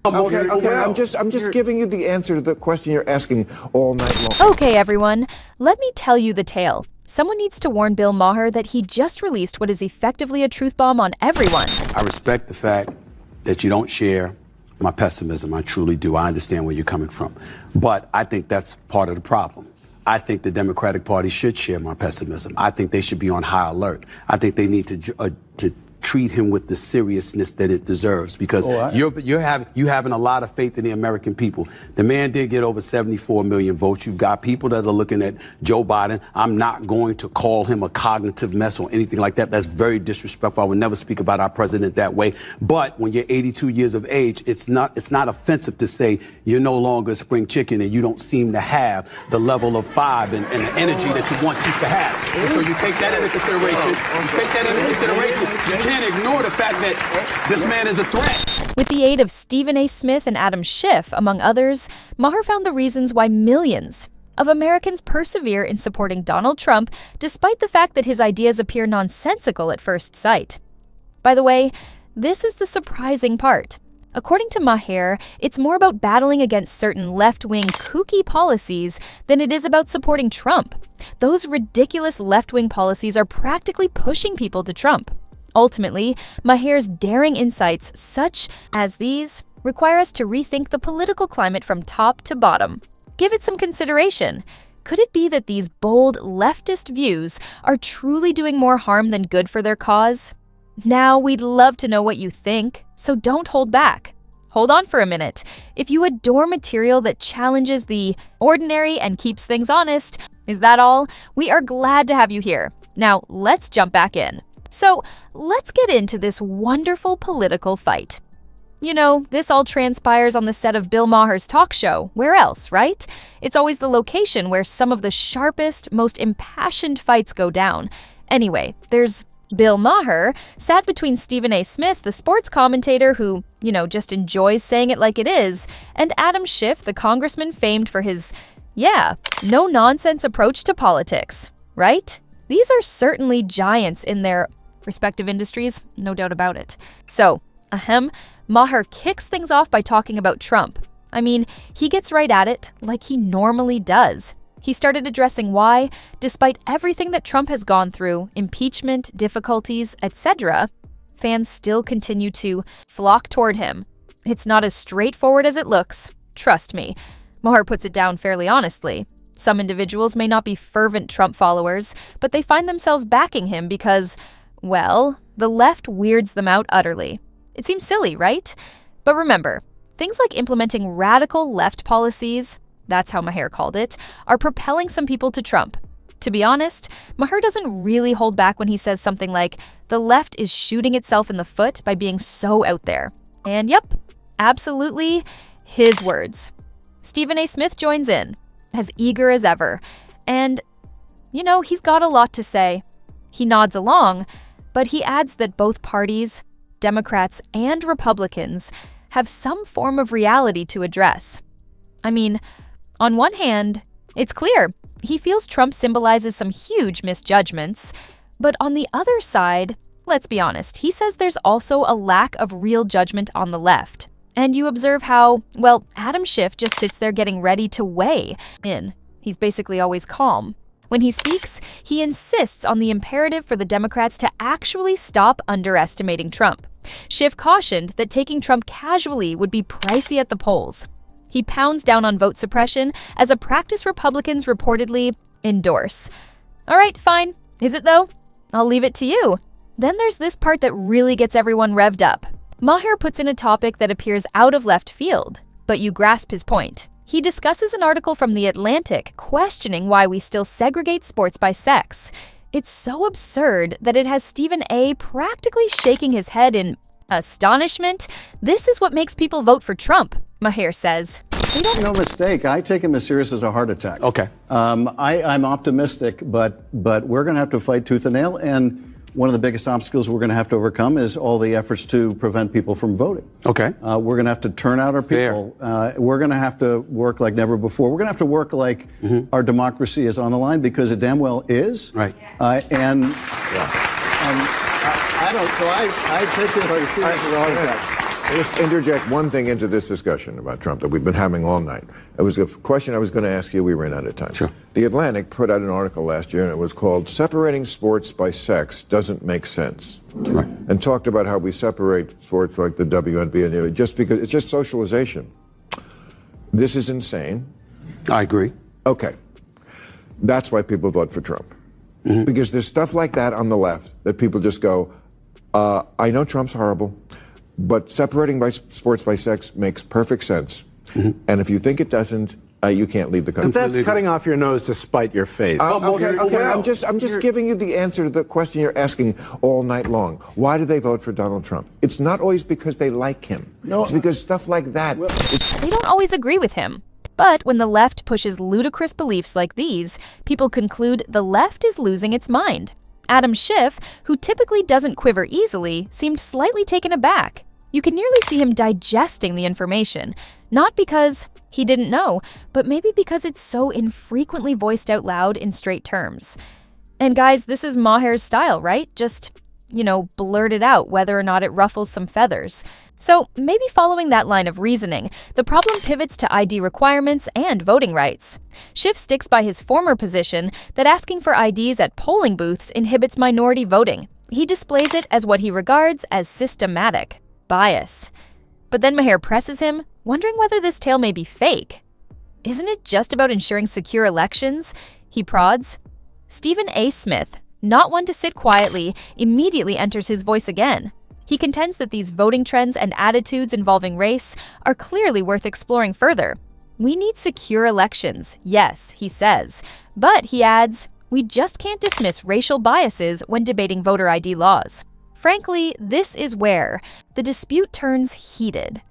Okay, I'm just giving you the answer to the question you're asking all night long. Okay, everyone, let me tell you the tale. Someone needs to warn Bill Maher that he just released what is effectively a truth bomb on everyone. I respect the fact that you don't share my pessimism. I truly do. I understand where you're coming from. But I think that's part of the problem. I think the Democratic Party should share my pessimism. I think they should be on high alert. I think they need to treat him with the seriousness that it deserves, because you having a lot of faith in the American people. The man did get over 74 million votes. You've got people that are looking at Joe Biden. I'm not going to call him a cognitive mess or anything like that. That's very disrespectful. I would never speak about our president that way. But when you're 82 years of age, it's not offensive to say you're no longer a spring chicken and you don't seem to have the level of five and the energy that you once used to have. And so you take that into consideration. You can't ignore the fact that this man is a threat. With the aid of Stephen A. Smith and Adam Schiff, among others, Maher found the reasons why millions of Americans persevere in supporting Donald Trump, despite the fact that his ideas appear nonsensical at first sight. By the way, this is the surprising part. According to Maher, it's more about battling against certain left-wing kooky policies than it is about supporting Trump. Those ridiculous left-wing policies are practically pushing people to Trump. Ultimately, Maher's daring insights, such as these, require us to rethink the political climate from top to bottom. Give it some consideration. Could it be that these bold leftist views are truly doing more harm than good for their cause? Now, we'd love to know what you think, so don't hold back. Hold on for a minute. If you adore material that challenges the ordinary and keeps things honest, is that all? We are glad to have you here. Now, let's jump back in. So, let's get into this wonderful political fight. You know, this all transpires on the set of Bill Maher's talk show. Where else, right? It's always the location where some of the sharpest, most impassioned fights go down. Anyway, there's Bill Maher, sat between Stephen A. Smith, the sports commentator who, just enjoys saying it like it is, and Adam Schiff, the congressman famed for his, no-nonsense approach to politics, right? These are certainly giants in their respective industries, no doubt about it. So, Maher kicks things off by talking about Trump. I mean, he gets right at it, like he normally does. He started addressing why, despite everything that Trump has gone through, impeachment, difficulties, etc., fans still continue to flock toward him. It's not as straightforward as it looks, trust me. Maher puts it down fairly honestly. Some individuals may not be fervent Trump followers, but they find themselves backing him because, well, the left weirds them out utterly. It seems silly, right? But remember, things like implementing radical left policies, that's how Maher called it, are propelling some people to Trump. To be honest, Maher doesn't really hold back when he says something like, the left is shooting itself in the foot by being so out there. And yep, absolutely his words. Stephen A. Smith joins in, as eager as ever. And, he's got a lot to say. He nods along, but he adds that both parties, Democrats and Republicans, have some form of reality to address. I mean, on one hand, it's clear he feels Trump symbolizes some huge misjudgments, but on the other side, let's be honest, he says there's also a lack of real judgment on the left. And you observe how, Adam Schiff just sits there getting ready to weigh in. He's basically always calm. When he speaks, he insists on the imperative for the Democrats to actually stop underestimating Trump. Schiff cautioned that taking Trump casually would be pricey at the polls. He pounds down on vote suppression as a practice Republicans reportedly endorse. All right, fine. Is it though? I'll leave it to you. Then there's this part that really gets everyone revved up. Maher puts in a topic that appears out of left field, but you grasp his point. He discusses an article from The Atlantic questioning why we still segregate sports by sex. It's so absurd that it has Stephen A. practically shaking his head in astonishment. This is what makes people vote for Trump, Maher says. Make no mistake, I take him as serious as a heart attack. Okay. I'm optimistic, but we're going to have to fight tooth and nail, and one of the biggest obstacles we're going to have to overcome is all the efforts to prevent people from voting. Okay. We're going to have to turn out our people. We're going to have to work like never before. We're going to have to work like our democracy is on the line, because it damn well is. Right. I take this as serious as a heart attack. just interject one thing into this discussion about Trump that we've been having all night. It was a question I was going to ask you. We ran out of time. Sure. The Atlantic put out an article last year, and it was called "Separating Sports by Sex Doesn't Make Sense." Right. And talked about how we separate sports like the WNBA and just because it's just socialization. This is insane. I agree. Okay. That's why people vote for Trump. Because there's stuff like that on the left that people just go, I know Trump's horrible, but separating by sports by sex makes perfect sense. And if you think it doesn't, you can't leave the country. But that's cutting off your nose to spite your face. Okay. I'm just giving you the answer to the question you're asking all night long. Why do they vote for Donald Trump? It's not always because they like him. No, it's because stuff like that. They don't always agree with him. But when the left pushes ludicrous beliefs like these, people conclude the left is losing its mind. Adam Schiff, who typically doesn't quiver easily, seemed slightly taken aback. You can nearly see him digesting the information, not because he didn't know, but maybe because it's so infrequently voiced out loud in straight terms. And guys, this is Maher's style, right? Just, blurt it out whether or not it ruffles some feathers. So maybe following that line of reasoning, the problem pivots to ID requirements and voting rights. Schiff sticks by his former position that asking for IDs at polling booths inhibits minority voting. He displays it as what he regards as systematic bias. But then Maher presses him, wondering whether this tale may be fake. Isn't it just about ensuring secure elections? He prods. Stephen A. Smith, not one to sit quietly, immediately enters his voice again. He contends that these voting trends and attitudes involving race are clearly worth exploring further. We need secure elections, yes, he says. But, he adds, we just can't dismiss racial biases when debating voter ID laws. Frankly, this is where the dispute turns heated.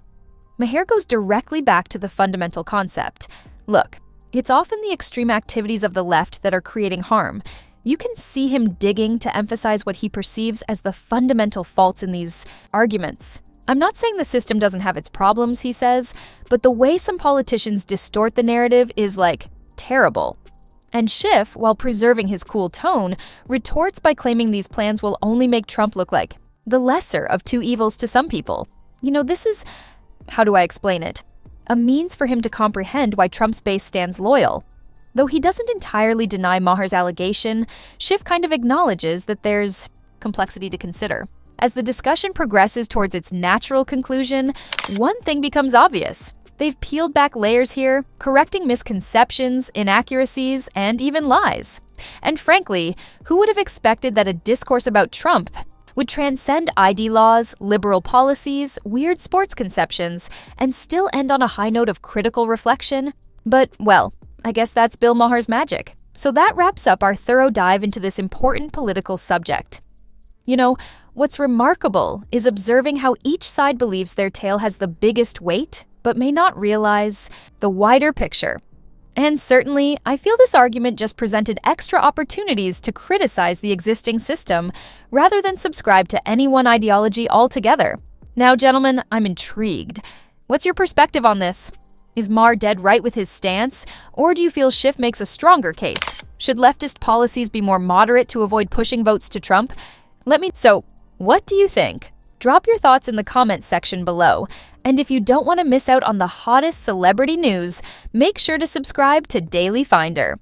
Maher goes directly back to the fundamental concept. Look, it's often the extreme activities of the left that are creating harm. You can see him digging to emphasize what he perceives as the fundamental faults in these arguments. I'm not saying the system doesn't have its problems, he says, but the way some politicians distort the narrative is, terrible. And Schiff, while preserving his cool tone, retorts by claiming these plans will only make Trump look like the lesser of two evils to some people. This is, how do I explain it? A means for him to comprehend why Trump's base stands loyal. Though he doesn't entirely deny Maher's allegation, Schiff kind of acknowledges that there's complexity to consider. As the discussion progresses towards its natural conclusion, one thing becomes obvious. They've peeled back layers here, correcting misconceptions, inaccuracies, and even lies. And frankly, who would have expected that a discourse about Trump would transcend ID laws, liberal policies, weird sports conceptions, and still end on a high note of critical reflection? But, well, I guess that's Bill Maher's magic. So that wraps up our thorough dive into this important political subject. What's remarkable is observing how each side believes their tale has the biggest weight, but may not realize the wider picture. And certainly, I feel this argument just presented extra opportunities to criticize the existing system, rather than subscribe to any one ideology altogether. Now, gentlemen, I'm intrigued. What's your perspective on this? Is Maher dead right with his stance, or do you feel Schiff makes a stronger case? Should leftist policies be more moderate to avoid pushing votes to Trump? So, what do you think? Drop your thoughts in the comments section below. And if you don't want to miss out on the hottest celebrity news, make sure to subscribe to Daily Finder.